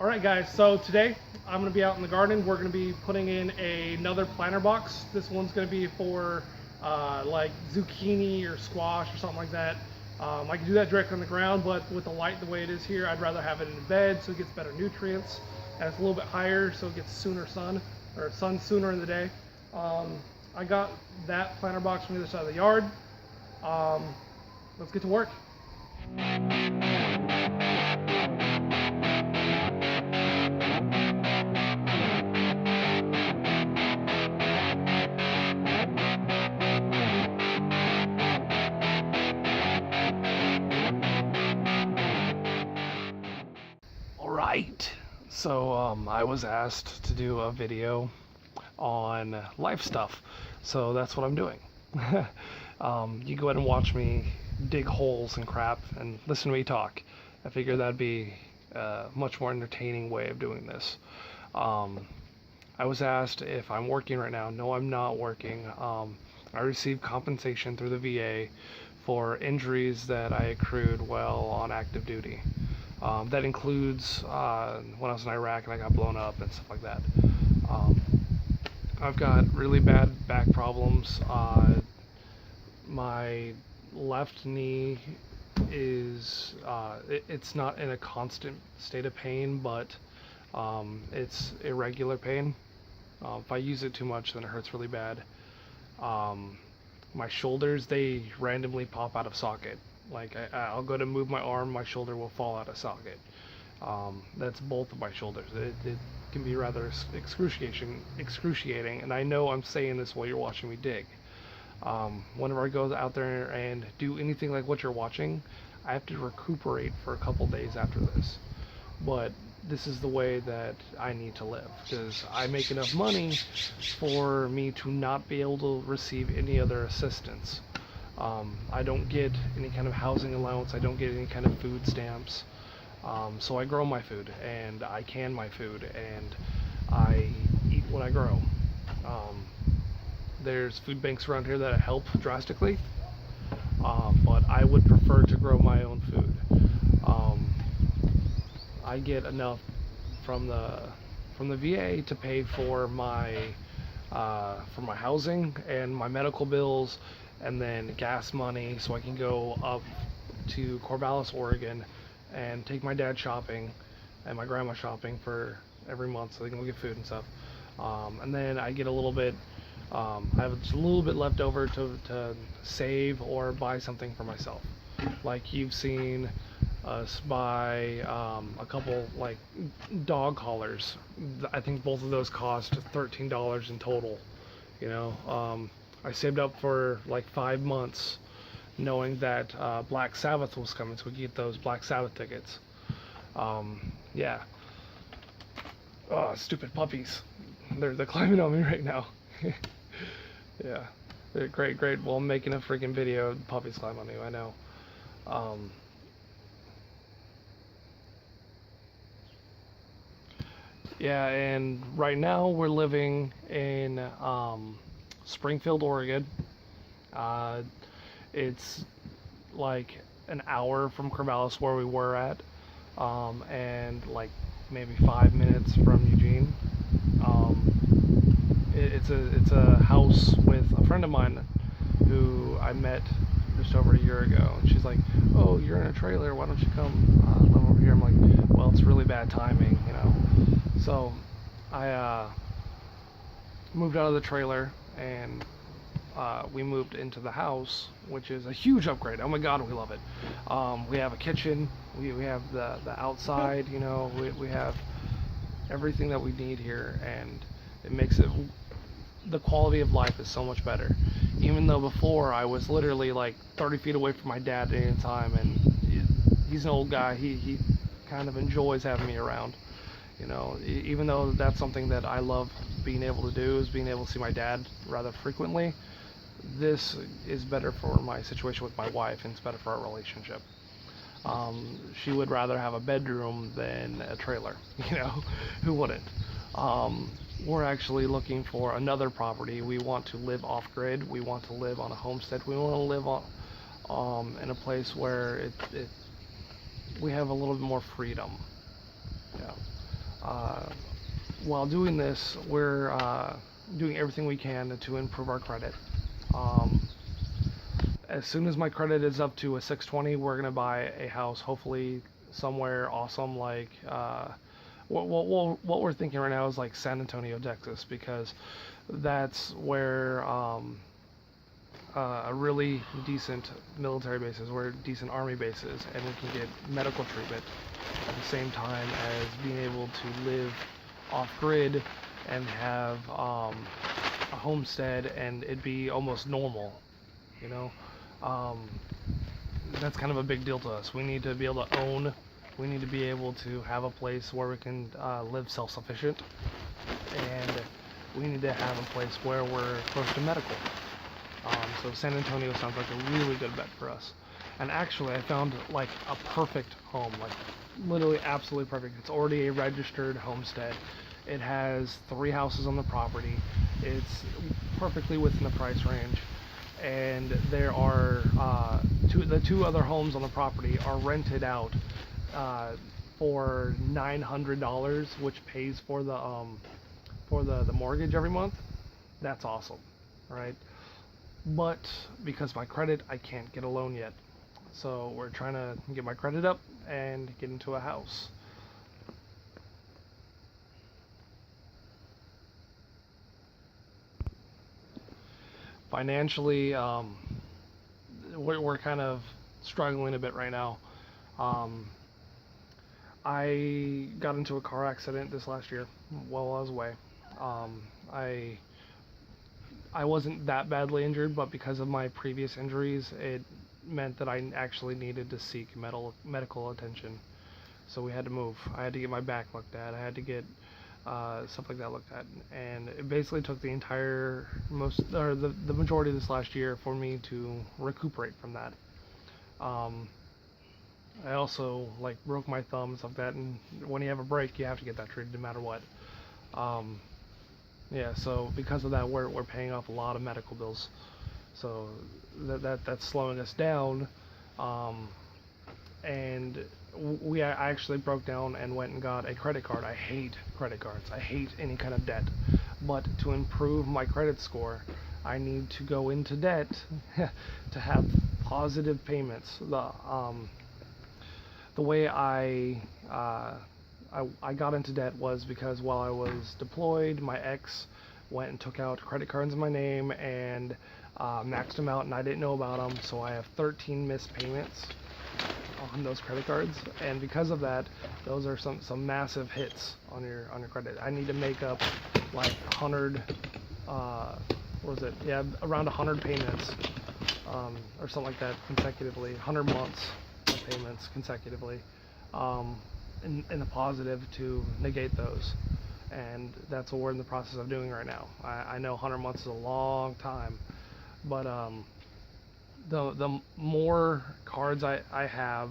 Alright guys, so today I'm going to be out in the garden. We're going to be putting in another planter box. This one's going to be for like zucchini or squash or something like that. I can do that directly on the ground, but with the light the way it is here, I'd rather have it in bed so it gets better nutrients. And it's a little bit higher so it gets sooner sun, or sun sooner in the day. I got that planter box from the other side of the yard. Let's get to work. Alright, so I was asked to do a video on life stuff, so that's what I'm doing. You go ahead and watch me dig holes and crap and listen to me talk. I figure that'd be a much more entertaining way of doing this. I was asked if I'm working right now. No, I'm not working. I received compensation through the VA for injuries that I accrued while on active duty. That includes when I was in Iraq and I got blown up and stuff like that. I've got really bad back problems. My left knee is, it's not in a constant state of pain, but it's irregular pain. If I use it too much, then it hurts really bad. My shoulders, they randomly pop out of socket. Like I'll go to move my arm, my shoulder will fall out of socket. That's both of my shoulders. It can be rather excruciating, and I know I'm saying this while you're watching me dig. Whenever I go out there and do anything like what you're watching, I have to recuperate for a couple days after this. But this is the way that I need to live, because I make enough money for me to not be able to receive any other assistance. I don't get any kind of housing allowance, I don't get any kind of food stamps. So I grow my food, and I can my food, and I eat what I grow. There's food banks around here that help drastically, but I would prefer to grow my own food. I get enough from the VA to pay for my housing and my medical bills, and then gas money, so I can go up to Corvallis, Oregon, and take my dad shopping and my grandma shopping for every month, so they can go get food and stuff. And then I get a little bit. I have just a little bit left over to save or buy something for myself. Like you've seen us buy a couple like dog collars. I think both of those cost $13 in total. You know, I saved up for like 5 months, knowing that Black Sabbath was coming, so we could get those Black Sabbath tickets. Yeah. Oh, stupid puppies! They're climbing on me right now. Yeah, they're great. Well, I'm making a freaking video. Puppies climb on me. I know. Yeah, and right now we're living in Springfield, Oregon. It's like an hour from Corvallis where we were at, and like maybe 5 minutes from Eugene. It's a house with a friend of mine who I met just over a year ago, and she's like, "Oh, you're in a trailer. Why don't you come live over here?" I'm like, "Well, it's really bad timing, you know." So I moved out of the trailer, and we moved into the house, which is a huge upgrade. Oh my God, we love it. We have a kitchen. We have the outside. You know, we have everything that we need here, and it makes it, the quality of life is so much better. Even though before I was literally like 30 feet away from my dad at any time, and he's an old guy. He kind of enjoys having me around. You know, even though that's something that I love being able to do, is being able to see my dad rather frequently. This is better for my situation with my wife, and it's better for our relationship. She would rather have a bedroom than a trailer, you know, who wouldn't? We're actually looking for another property. We want to live off-grid. We want to live on a homestead. We want to live on in a place where we have a little bit more freedom. Yeah. Uh, while doing this, we're doing everything we can to improve our credit. Um, as soon as my credit is up to a 620, we're gonna buy a house, hopefully somewhere awesome like what we're thinking right now is like San Antonio, Texas, because that's where a really decent military base is, where decent army base is, and we can get medical treatment at the same time as being able to live off grid and have a homestead, and it'd be almost normal, you know. Um, that's kind of a big deal to us. We need to be able to own. We need to be able to have a place where we can live self-sufficient, and we need to have a place where we're close to medical. So San Antonio sounds like a really good bet for us. And actually, I found like a perfect home, like literally absolutely perfect. It's already a registered homestead. It has 3 houses on the property. It's perfectly within the price range, and there are the 2 other homes on the property are rented out for $900, which pays for the mortgage every month. That's awesome, right? But because my credit, I can't get a loan yet. So we're trying to get my credit up and get into a house. Financially, we're kind of struggling a bit right now. Um, I got into a car accident this last year while I was away. Um, I I wasn't that badly injured, but because of my previous injuries, it meant that I actually needed to seek medical attention. So we had to move. I had to get my back looked at. I had to get stuff like that looked at, and it basically took the entire the majority of this last year for me to recuperate from that. Um, I also like broke my thumb and stuff like that, and when you have a break, you have to get that treated no matter what. Um, yeah, so because of that, we're paying off a lot of medical bills. So that's slowing us down. Um, and I actually broke down and went and got a credit card. I hate credit cards. I hate any kind of debt. But to improve my credit score, I need to go into debt to have positive payments. The way I got into debt was because while I was deployed, my ex went and took out credit cards in my name and maxed them out, and I didn't know about them. So I have 13 missed payments on those credit cards, and because of that, those are some massive hits on your credit. I need to make up like 100, what was it? Yeah, around 100 payments, or something like that consecutively, 100 months of payments consecutively, um, in the positive to negate those. And that's what we're in the process of doing right now. I know 100 months is a long time, but the more cards I have,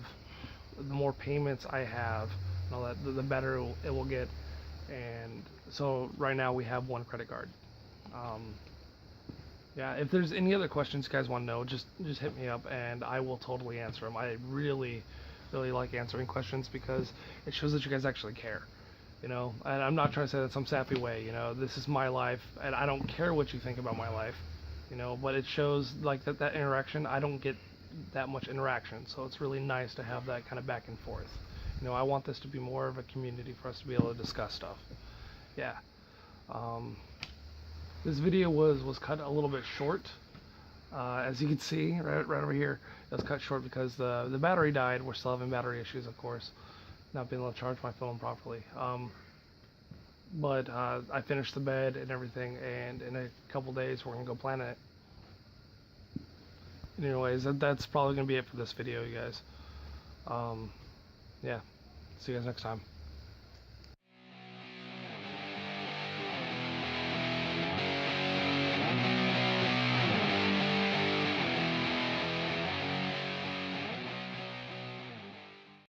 the more payments I have, and all that, the better it will get. And so right now we have 1 credit card. Um, yeah, if there's any other questions you guys want to know, just hit me up and I will totally answer them. I really like answering questions because it shows that you guys actually care. You know, and I'm not trying to say that some sappy way. You know, this is my life, and I don't care what you think about my life. You know, but it shows like that interaction. I don't get that much interaction, so it's really nice to have that kind of back and forth. You know, I want this to be more of a community for us to be able to discuss stuff. Yeah. Um, this video was cut a little bit short. As you can see, right over here, it was cut short because the battery died. We're still having battery issues, of course, not being able to charge my phone properly. But I finished the bed and everything, and in a couple days we're gonna go plant it. Anyways, that's probably gonna be it for this video, you guys. Yeah, see you guys next time.